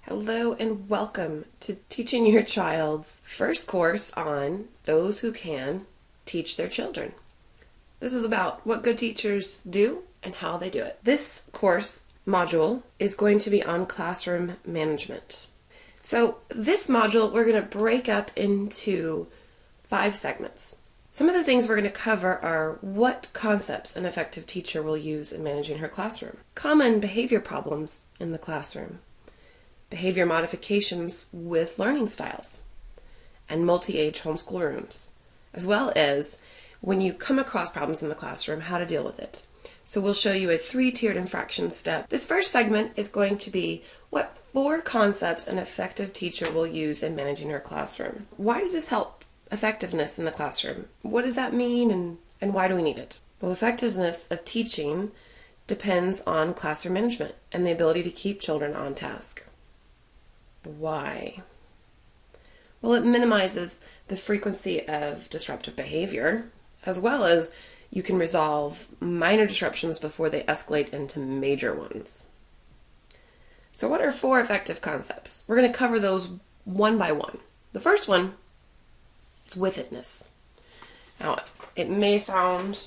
Hello and welcome to teaching your child's first course on those who can teach their children. This is about what good teachers do and how they do it. This course module is going to be on classroom management. So this module we're going to break up into 5 segments. Some of the things we're going to cover are what concepts an effective teacher will use in managing her classroom, common behavior problems in the classroom, behavior modifications with learning styles, and multi-age homeschool rooms, as well as when you come across problems in the classroom, how to deal with it. So we'll show you a 3-tiered infraction step. This first segment is going to be what 4 concepts an effective teacher will use in managing her classroom. Why does this help effectiveness in the classroom? What does that mean and why do we need it? Well, effectiveness of teaching depends on classroom management and the ability to keep children on task. Why? Well, it minimizes the frequency of disruptive behavior, as well as you can resolve minor disruptions before they escalate into major ones. So what are 4 effective concepts? We're going to cover those one by one. The first one is with-itness. Now, it may sound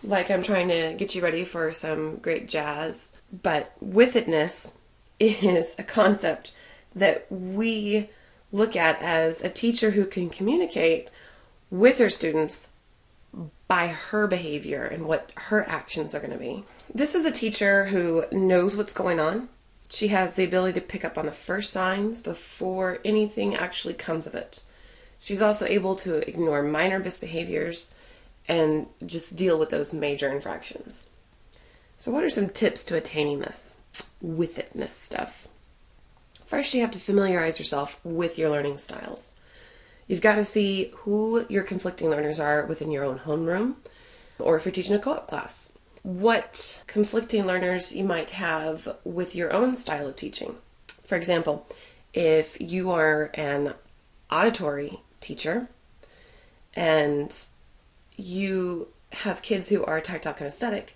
like I'm trying to get you ready for some great jazz, but with-itness is a concept that we look at as a teacher who can communicate with her students by her behavior and what her actions are going to be. This is a teacher who knows what's going on. She has the ability to pick up on the first signs before anything actually comes of it. She's also able to ignore minor misbehaviors and just deal with those major infractions. So what are some tips to attaining this with-itness stuff? First, you have to familiarize yourself with your learning styles. You've got to see who your conflicting learners are within your own homeroom, or if you're teaching a co-op class. What conflicting learners you might have with your own style of teaching. For example, if you are an auditory teacher and you have kids who are tactile kinesthetic,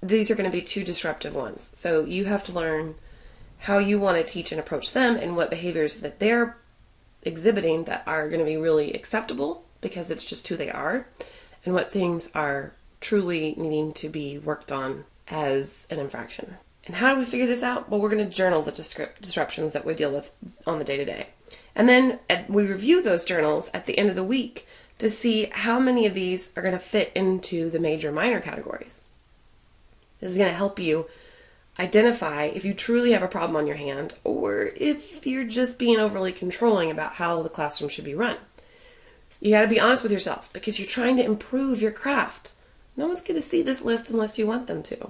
these are going to be 2 disruptive ones. So you have to learn how you want to teach and approach them and what behaviors that they're exhibiting that are going to be really acceptable because it's just who they are, and what things are truly needing to be worked on as an infraction. And how do we figure this out? Well, we're going to journal the disruptions that we deal with on the day-to-day. And then we review those journals at the end of the week to see how many of these are going to fit into the major minor categories. This is going to help you identify if you truly have a problem on your hand or if you're just being overly controlling about how the classroom should be run. You got to be honest with yourself because you're trying to improve your craft. No one's going to see this list unless you want them to.